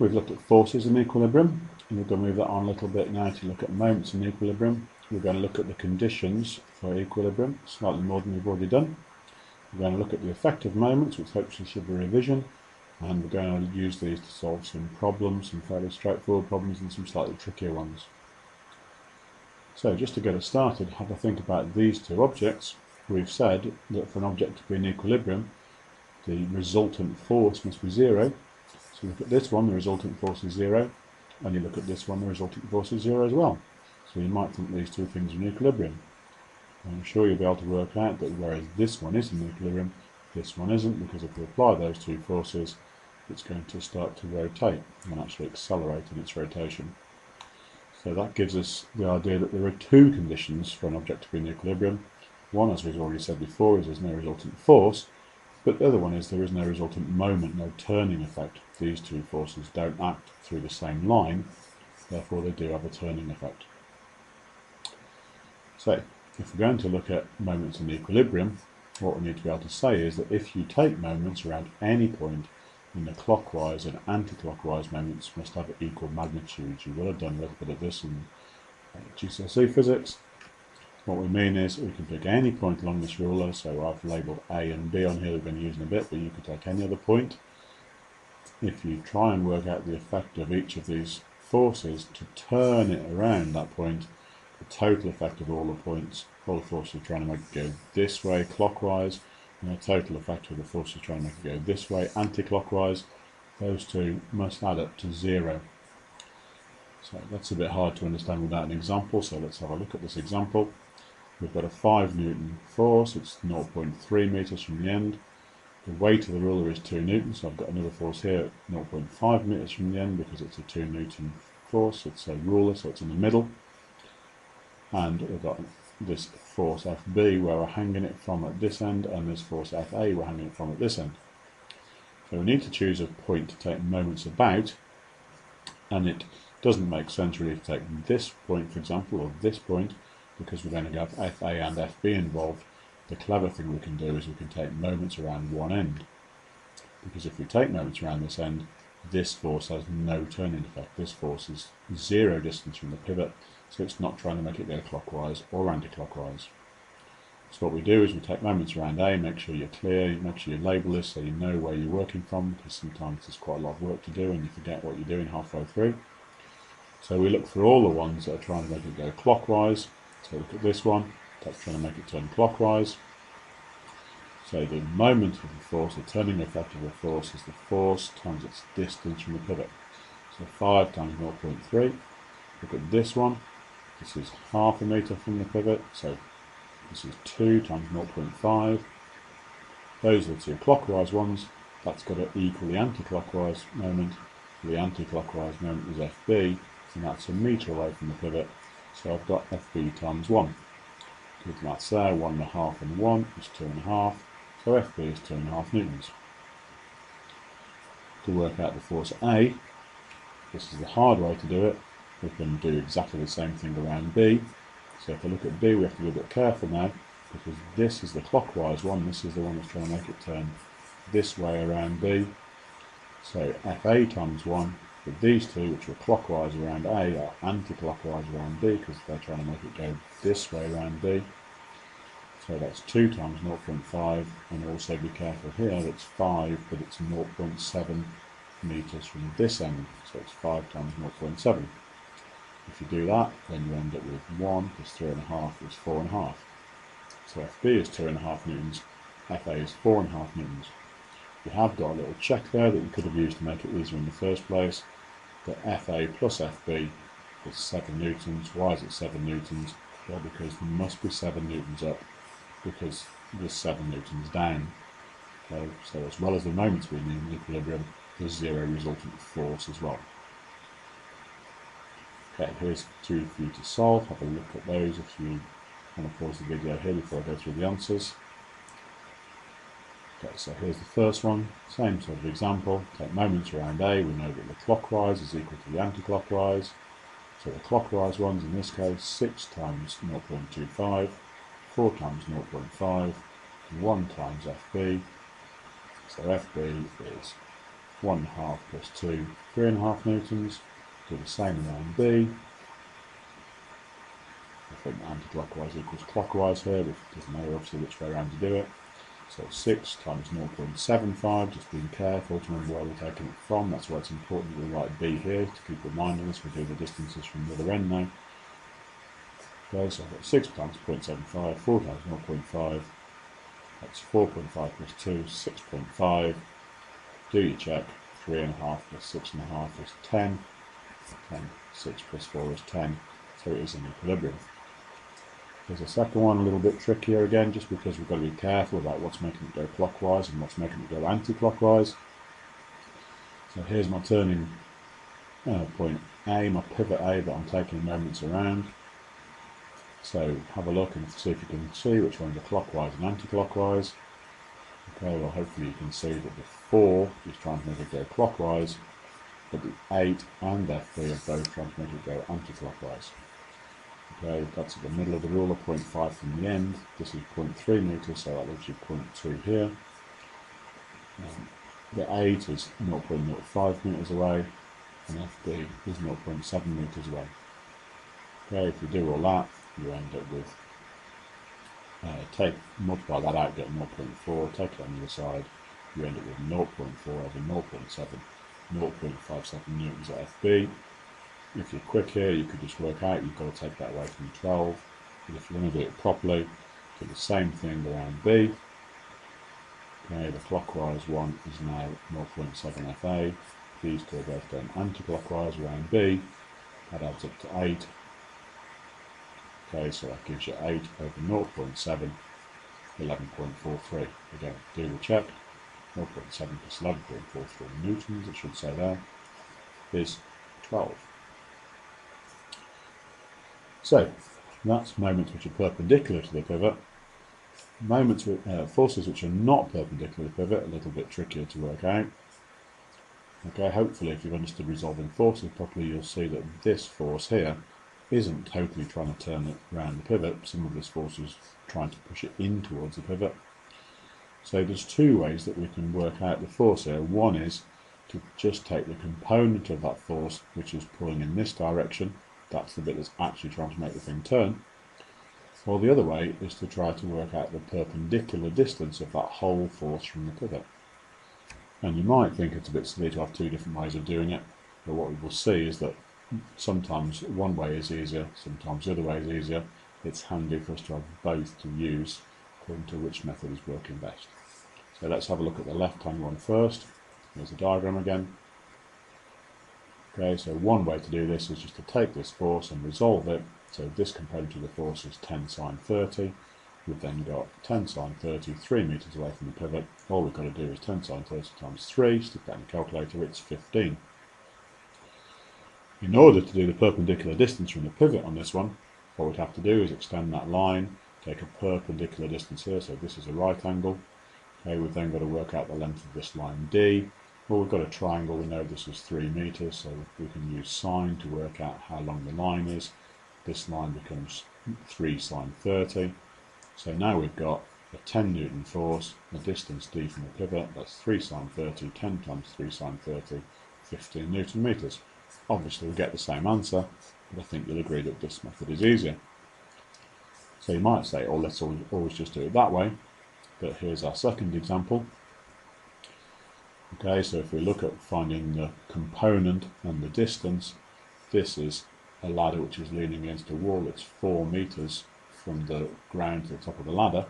We've looked at forces in equilibrium, and we're going to move that on a little bit now to look at moments in equilibrium. We're going to look at the conditions for equilibrium, slightly more than we've already done. We're going to look at the effective moments, which hopefully should be a revision, and we're going to use these to solve some problems, some fairly straightforward problems and some slightly trickier ones. So just to get us started, have a think about these two objects. We've said that for an object to be in equilibrium, the resultant force must be zero. So look at this one, the resultant force is zero, and you look at this one, the resultant force is zero as well. So you might think these two things are in equilibrium. I'm sure you'll be able to work out that whereas this one is in equilibrium, this one isn't, because if we apply those two forces, it's going to start to rotate and actually accelerate in its rotation. So that gives us the idea that there are two conditions for an object to be in equilibrium. One, as we've already said before, is there's no resultant force, but the other one is there is no resultant moment, no turning effect. These two forces don't act through the same line, therefore they do have a turning effect. So, if we're going to look at moments in equilibrium, what we need to be able to say is that if you take moments around any point, then the clockwise and anti-clockwise moments must have equal magnitudes. You will have done a little bit of this in GCSE physics. What we mean is we can pick any point along this ruler, so I've labelled A and B on here, we're going to use in a bit, but you could take any other point. If you try and work out the effect of each of these forces to turn it around that point, the total effect of all the points, all the forces trying to make it go this way clockwise, and the total effect of the forces trying to make it go this way anti-clockwise, those two must add up to zero. So that's a bit hard to understand without an example, so let's have a look at this example. We've got a 5 Newton force, it's 0.3 metres from the end. The weight of the ruler is 2 newtons, so I've got another force here at 0.5 metres from the end because it's a 2 Newton force, it's a ruler, so it's in the middle. And we've got this force FB where we're hanging it from at this end, and this force FA we're hanging it from at this end. So we need to choose a point to take moments about, and it doesn't make sense really to take this point, for example, or this point, because we're going to have FA and FB involved. The clever thing we can do is we can take moments around one end, because if we take moments around this end, this force has no turning effect. This force is zero distance from the pivot, so it's not trying to make it go clockwise or anti-clockwise. So what we do is we take moments around A, make sure you're clear, make sure you label this so you know where you're working from, because sometimes there's quite a lot of work to do and you forget what you're doing halfway through. So we look for all the ones that are trying to make it go clockwise. So look at this one, that's trying to make it turn clockwise. So the moment of the force, the turning effect of the force, is the force times its distance from the pivot. So 5 times 0.3. Look at this one, this is half a metre from the pivot, so this is 2 times 0.5. Those are the two clockwise ones. That's got to equal the anti-clockwise moment. The anti-clockwise moment is FB, and that's a metre away from the pivot. So I've got FB times 1. Good maths there, 1.5 and 1 is 2.5. So FB is 2.5 newtons. To work out the force A, this is the hard way to do it. We can do exactly the same thing around B. So if I look at B, we have to be a bit careful now, because this is the clockwise one, this is the one that's trying to make it turn this way around B. So FA times 1, with these two, which are clockwise around A, are anti-clockwise around B, because they're trying to make it go this way around B. So that's 2 times 0.5, and also be careful here, that's 5, but it's 0.7 metres from this end, so it's 5 times 0.7. If you do that, then you end up with 1 plus 3.5 is 4.5. So FB is 2.5 newtons, FA is 4.5 newtons. You have got a little check there that you could have used to make it easier in the first place, that FA plus FB is 7 newtons. Why is it 7 newtons? Well, because there must be 7 newtons up, because there's 7 newtons down. Okay, so as well as the moments being in equilibrium, there's zero resultant force as well. Okay, here's two for you to solve. Have a look at those if you want to pause the video here before I go through the answers. Okay, so here's the first one, same sort of example. Take moments around A, we know that the clockwise is equal to the anti-clockwise. So the clockwise ones, in this case, 6 times 0.25, 4 times 0.5, and 1 times FB. So FB is 1.5 plus 2, 3.5 newtons. Do the same around B. I think anti-clockwise equals clockwise here, which doesn't matter obviously which way around to do it. So 6 times 0.75, just being careful to remember where we're taking it from. That's why it's important we write B here to keep reminding us. We do the distances from the other end now. Okay, so I've got 6 times 0.75, 4 times 0.5, that's 4.5 plus 2, 6.5. Do your check, 3.5 plus 6.5 is 10, 6 plus 4 is 10, so it is in equilibrium. There's a second one, a little bit trickier again, just because we've got to be careful about what's making it go clockwise and what's making it go anti-clockwise. So here's my turning point A, my pivot A that I'm taking moments around. So have a look and see if you can see which ones are clockwise and anti-clockwise. Okay, well hopefully you can see that the 4 is trying to make it go clockwise, but the 8 and F3 are both trying to make it go anti-clockwise. Okay, that's at the middle of the ruler, 0.5 from the end. This is 0.3 meters, so that leaves you 0.2 here. The 8 is 0.05 meters away, and FB is 0.7 meters away. Okay, if you do all that, you end up with multiply that out, get 0.4, take it on the other side, you end up with 0.4 over 0.7, 0.57 newtons at FB. If you're quick here, you could just work out, you've got to take that away from 12. But if you want to do it properly, do the same thing around B. Okay, the clockwise one is now 0.7 FA. These two are both going anti-clockwise around B. That adds up to 8. Okay, so that gives you 8 over 0.7, 11.43. Again, do the check. 0.7 plus 11.43 newtons, it should say there, is 12. So, that's moments which are perpendicular to the pivot. Moments with forces which are not perpendicular to the pivot, a little bit trickier to work out. Okay, hopefully if you've understood resolving forces properly, you'll see that this force here isn't totally trying to turn it around the pivot. Some of this force is trying to push it in towards the pivot. So there's two ways that we can work out the force here. One is to just take the component of that force which is pulling in this direction. That's the bit that's actually trying to make the thing turn. Or the other way is to try to work out the perpendicular distance of that whole force from the pivot. And you might think it's a bit silly to have two different ways of doing it, but what we will see is that sometimes one way is easier, sometimes the other way is easier. It's handy for us to have both to use according to which method is working best. So let's have a look at the left-hand one first. Here's the diagram again. Okay, so one way to do this is just to take this force and resolve it. So this component of the force is 10 sine 30. We've then got 10 sine 30, 3 meters away from the pivot. All we've got to do is 10 sine 30 times 3, stick that in the calculator, it's 15. In order to do the perpendicular distance from the pivot on this one, what we'd have to do is extend that line, take a perpendicular distance here, so this is a right angle. Okay, we've then got to work out the length of this line D. Well, we've got a triangle, we know this is 3 meters, so we can use sine to work out how long the line is. This line becomes 3 sine 30. So now we've got a 10 Newton force, the distance D from the pivot, that's 3 sine 30, 10 times 3 sine 30, 15 Newton meters. Obviously we get the same answer, but I think you'll agree that this method is easier. So you might say, oh, let's always just do it that way, but here's our second example. Okay, so if we look at finding the component and the distance, this is a ladder which is leaning against a wall. It's 4 meters from the ground to the top of the ladder,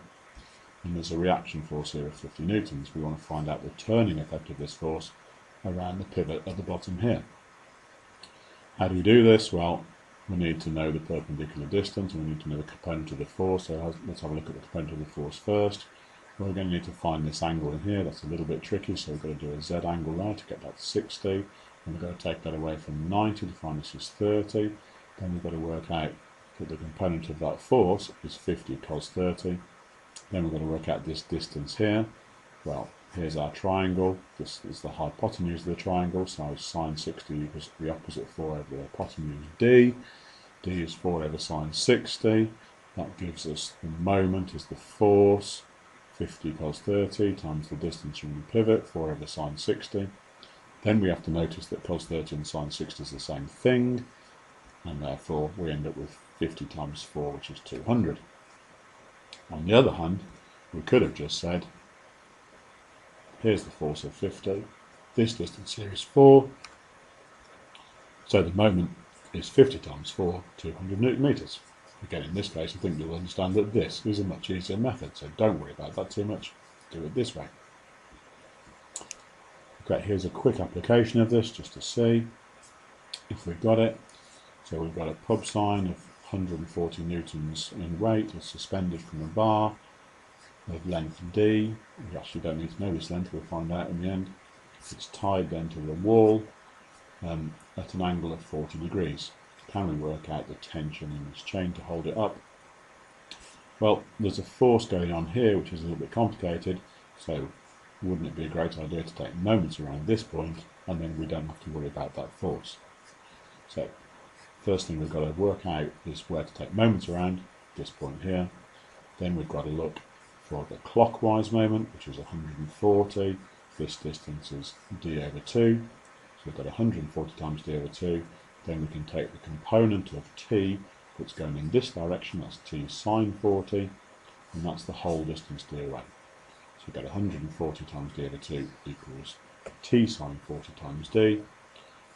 and there's a reaction force here of 50 newtons. We want to find out the turning effect of this force around the pivot at the bottom here. How do we do this? Well, we need to know the perpendicular distance, and we need to know the component of the force. So let's have a look at the component of the force first. We're going to need to find this angle in here. That's a little bit tricky, so we've got to do a Z angle there to get that to 60. And we've got to take that away from 90 to find this is 30. Then we've got to work out that the component of that force is 50 cos 30. Then we've got to work out this distance here. Well, here's our triangle. This is the hypotenuse of the triangle, so sine 60 equals the opposite 4 over the hypotenuse D. D is 4 over sine 60. That gives us the moment is the force, 50 cos 30 times the distance from the pivot, 4 over sine 60. Then we have to notice that cos 30 and sine 60 is the same thing, and therefore we end up with 50 times 4, which is 200. On the other hand, we could have just said, here's the force of 50, this distance here is 4, so the moment is 50 times 4, 200 newton meters. Again, in this case, I think you'll understand that this is a much easier method, so don't worry about that too much, do it this way. Okay, here's a quick application of this, just to see if we've got it. So we've got a pub sign of 140 newtons in weight, it's suspended from a bar of length D. We actually don't need to know this length, we'll find out in the end. It's tied then to the wall at an angle of 40 degrees. Can we work out the tension in this chain to hold it up? Well, there's a force going on here which is a little bit complicated, so wouldn't it be a great idea to take moments around this point, and then we don't have to worry about that force. So first thing we've got to work out is where to take moments around, this point here. Then we've got to look for the clockwise moment, which is 140. This distance is d over 2. So we've got 140 times d over 2. Then we can take the component of t that's going in this direction, that's t sine 40, and that's the whole distance d away. So we've got 140 times d over 2 equals t sine 40 times d.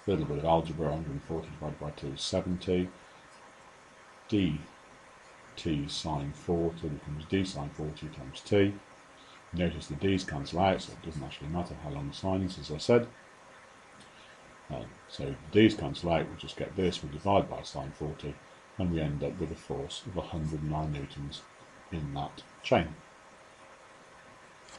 A little bit of algebra, 140 divided by 2 is 70. dt sine 40 becomes d sine 40 times t. Notice the d's cancel out, so it doesn't actually matter how long the sine is, as I said. So these cancel out, we just get this, we divide by sine 40, and we end up with a force of 109 newtons in that chain.